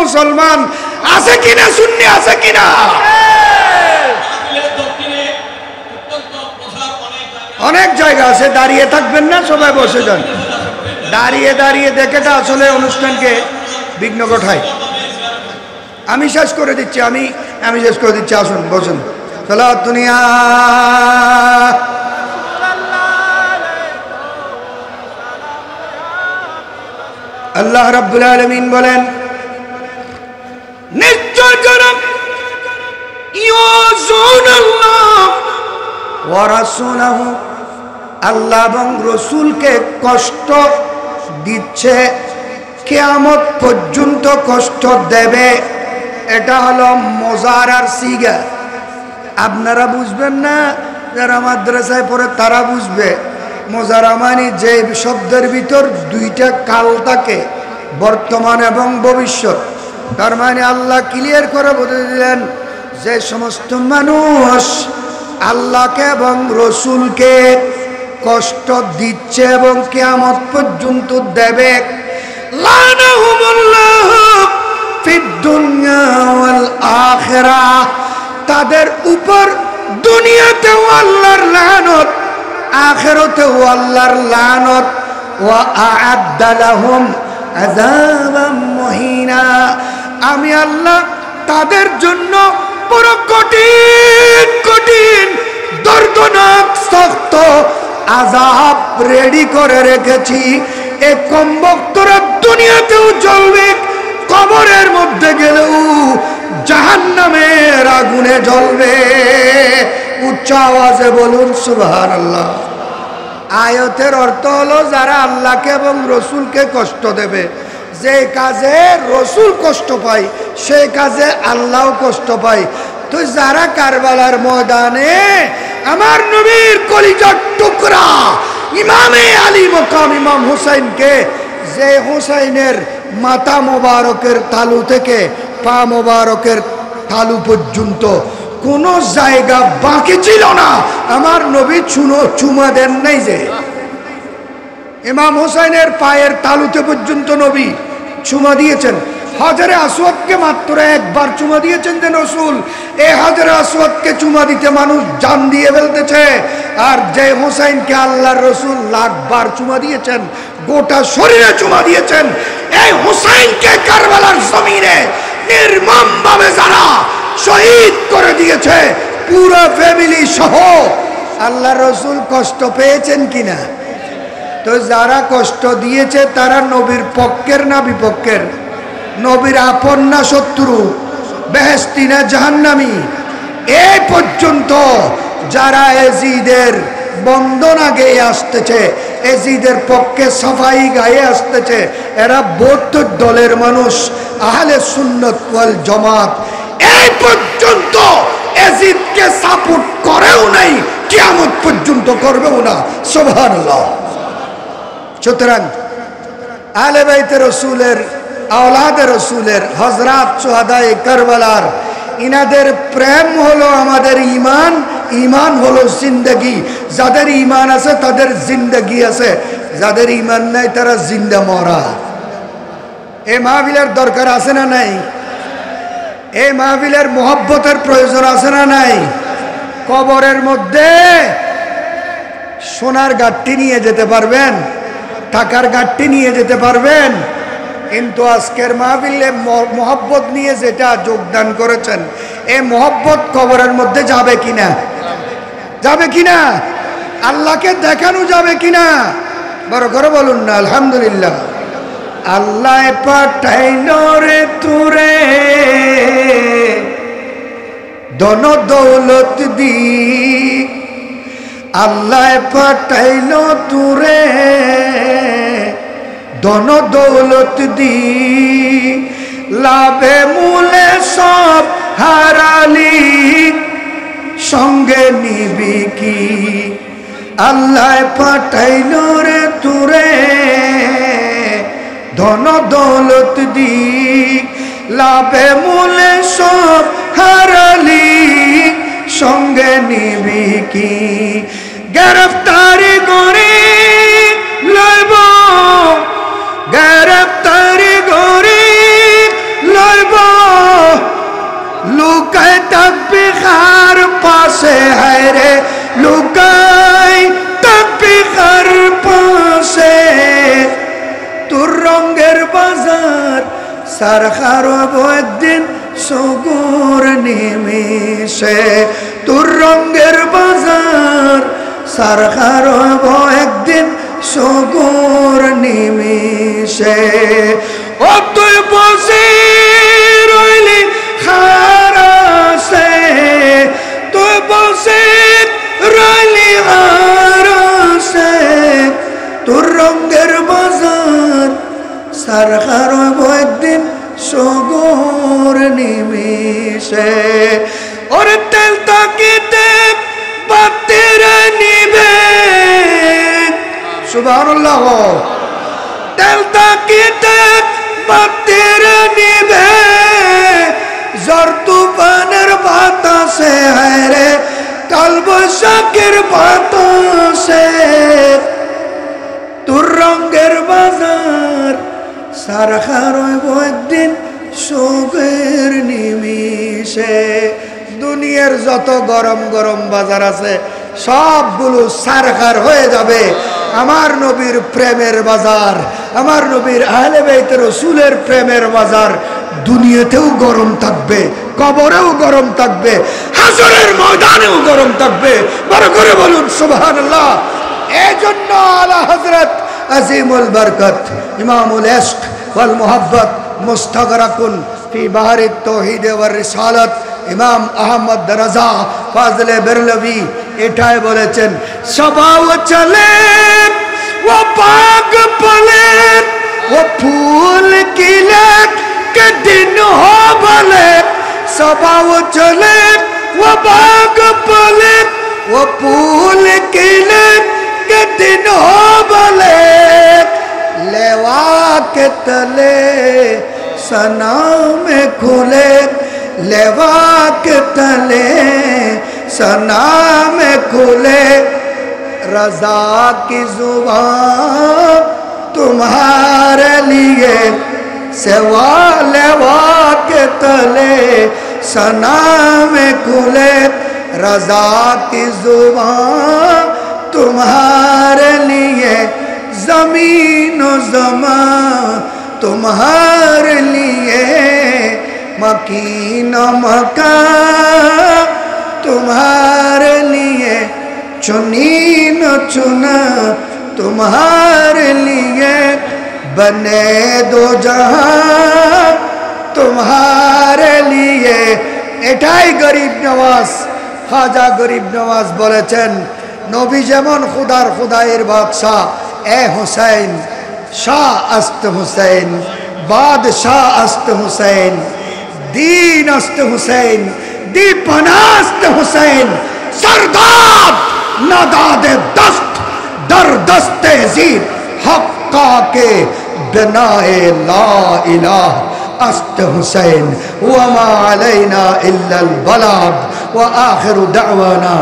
মুসলমান আছে কিনা, সুন্নি আছে কিনা? অনেক জায়গা আছে। দাঁড়িয়ে থাকবেন না, সবাই বসে যান। দাঁড়িয়ে দাঁড়িয়ে দেখেটা আসলে অনুষ্ঠানকে বিঘ্ন ঘটায়। আমি শেষ করে দিচ্ছি, আমি শেষ করে দিচ্ছি। আসুন বসুন। সালাত দুনিয়া আল্লাহ রাব্বুল আলামিন বলেন, নিশ্চয় যারা ইউযুনাল্লাহ ওয়া রাসূলাহু, আল্লাহ এবং রসুলকে কষ্ট দিচ্ছে, কিয়ামত পর্যন্ত কষ্ট দেবে। এটা হলো মোজারার সিগা। আপনারা বুঝবেন না, যারা মাদ্রাসায় পড়ে তারা বুঝবে। মোজারা মানে যে শব্দের ভিতর দুইটা কাল থাকে, বর্তমান এবং ভবিষ্যৎ। তার মানে আল্লাহ ক্লিয়ার করে বলে দিলেন, যে সমস্ত মানুষ আল্লাহকে এবং রসুলকে কষ্ট দিচ্ছে এবং কিয়ামত পর্যন্ত দেবে, লানাহুমুল্লাহ ফিদ দুনিয়া ওয়াল আখিরাহ, তাদের উপর দুনিয়াতেও আল্লাহর লানত, আখিরাতেও আল্লাহর লানত। ওয়া আ'আদ্দা লাহুম আযাবাম মুহিনা, আমি আল্লাহ তাদের জন্য বড় কঠিন কঠিন দর্দনাক শক্ত আযাব রেডি করে রেখেছি। এই কমবক্তরা দুনিয়াতেও জ্বলবে, কবরের মধ্যে গেলেও জাহান্নামের আগুনে জ্বলবে। উচ্চ আওয়াজে বলুন সুবহানাল্লাহ। আয়াতের অর্থ হলো, যারা আল্লাহকে এবং রসুলকে কষ্ট দেবে, যে কাজে রসুল কষ্ট পায় সেই কাজে আল্লাহও কষ্ট পায়। তো যারা কারবালার ময়দানে আমার নবীর কলিজার টুকরা ইমামে আলী মকাম ইমাম হুসাইনকে, যে হুসাইনের মাথা মোবারকের তালু থেকে পা মোবারকের তালু পর্যন্ত কোনো জায়গা বাকি ছিল না, আমার নবী চুমা দেন নাই। যে ইমাম হুসাইনের পায়ের তালুতে পর্যন্ত নবী চুমা দিয়েছেন। হাজারে আসওয়াদকে মাত্র একবার চুমা দিয়েছেন যে রাসূল। এই হাজারে আসওয়াদকে চুমা দিতে মানুষ জান দিয়ে ফেলতেছে। আর যে হুসাইনকে আল্লাহর রাসূল লাখবার চুমা দিয়েছেন, গোটা শরীরে চুমা দিয়েছেন। এই হুসাইনকে কারবালার জমিনে নির্মমভাবে যারা শহীদ করে দিয়েছে, পুরো ফ্যামিলি সহ, আল্লাহর রাসূল কষ্ট পেয়েছেন কিনা? তো যারা কষ্ট দিয়েছে তারা নবীর পক্ষের না বিপক্ষের? নবীর আপন না শত্রু? বেহেশতি না জাহান্নামী? এই পর্যন্ত যারা এজিদের বন্দনা গেয়ে আসতেছে, এজিদের পক্ষে সাফাই গায়ে আসতেছে, এরা 72 দলের মানুষ, আহলে সুন্নাত ওয়াল জামাত। এই পর্যন্ত এজিদকে সাপোর্ট করেও নাই, কিয়ামত পর্যন্ত করবেও না। সুবহানাল্লাহ। সুতরাং আহলে বাইতে রসুলের, আওলাদে রসুলের, হযরত শুহাদায়ে কারবালার, ইনাদের প্রেম হলো আমাদের ঈমান, ঈমান হলো জিন্দেগি। যাদের ঈমান আছে তাদের জিন্দেগি আছে, যাদের ঈমান নাই তারা জিন্দা মরা। এই মাহফিলের দরকার আছে না নাই? এই মাহফিলের মোহব্বতের প্রয়োজন আছে না নাই? কবরের মধ্যে সোনার গাঁটটি নিয়ে যেতে পারবেন, টাকার গাঁটটি নিয়ে যেতে পারবেন, কিন্তু আজকের মাহফিলে মোহব্বত নিয়ে যেটা যোগদান করেছেন, এই মোহব্বত কবরের মধ্যে যাবে কিনা? যাবে কিনা? আল্লাহকে দেখানো যাবে কিনা? বড় করে বলুন না আলহামদুলিল্লাহ। আল্লাহ পাঠাইলো রে তুরে ধন দৌলত দি, আল্লাহ পাঠাইলো তুরে ধন দৌলত দি, লাভে মূলে সব হারালি সঙ্গে নিবি কি? আল্লাহ পাঠাইলো রে তুরে ধন দৌলত দি, লাভে মূলে সব হারালি সঙ্গে নিবি কি? গ্রেফতারি করে লইব, গ্রেফতারি করে লইব से है रे लुकाई तपिकर पासे তোর রঙের বাজার সার খারব একদিন সগুর নিমিশে তোর রঙের বাজার সার খারব একদিন সগুর নিমিশে ও তুই বসে রইলি খারাসে তুই বসে রইলি খারাসে তোর রঙের বাজার সার খারব একদিন সগুর নিমিশে ওর তেল তাকিতে বাতের নিবে সুবহানাল্লাহ তেল তাকিতে বাতের নিবে ঝড় তুফানের বাতাসে হায় রে কাল বৈশাখের বাতাসে তোর রঙের বাজার সার খারব একদিন সগুর নিমিশে দুনিয়ার যত গরম গরম বাজার আছে সবগুলো সারখার হয়ে যাবে আমার নবীর প্রেমের বাজার আমার নবীর আহলে বাইতের রাসূলের প্রেমের বাজার দুনিয়াতেও গরম থাকবে কবরেও গরম থাকবে হাসরের ময়দানেও গরম থাকবে বড় করে বলুন সুবহানাল্লাহ এজন্য আলা হযরত আজিমুল বরকত ইমামুল ইশক ওয়াল মুহাব্বত মুস্তাগরাকুন ফি বাহরিত তাওহীদ ওয়ার রিসালাত ইমাম আহমদ রাজা ফাজলে বেরলভী এটাই বলেছেন স্বভাব চলে ও পাক পলে ও ফুল কিলে কে দিন হো বলে স্বভাব চলে ও পাক পলে ও ফুল কিলে কে দিন হো বলে लेवा के तले सना में खुले लेवा के तले सना में खुले रजा की जुबान तुम्हारे लिए सेवा लेवा के तले सना में खुले रजा की जुबान तुम्हारे लिए जमीन जमा तुम्हारे लिए मकीन मकान तुम्हारे लिए चुनीन चुना तुम्हारे लिए बने दो जहां तुम्हारे लिए এটাই গরিব নওয়াজ খাজা গরিব নওয়াজ বলেছেন নবী যেমন খুদার খুদাইয়ের বাদশা ए हुसैन शाह अस्त हुसैन बादशाह अस्त हुसैन दीन अस्त हुसैन दीपनास्त हुसैन सरदार नदादे दस्त दर दस्ते जीब हक्का के बिनाए ला इलाह अस्त हुसैन वमा अलैना इल्लल बलाग व आखिर दअवाना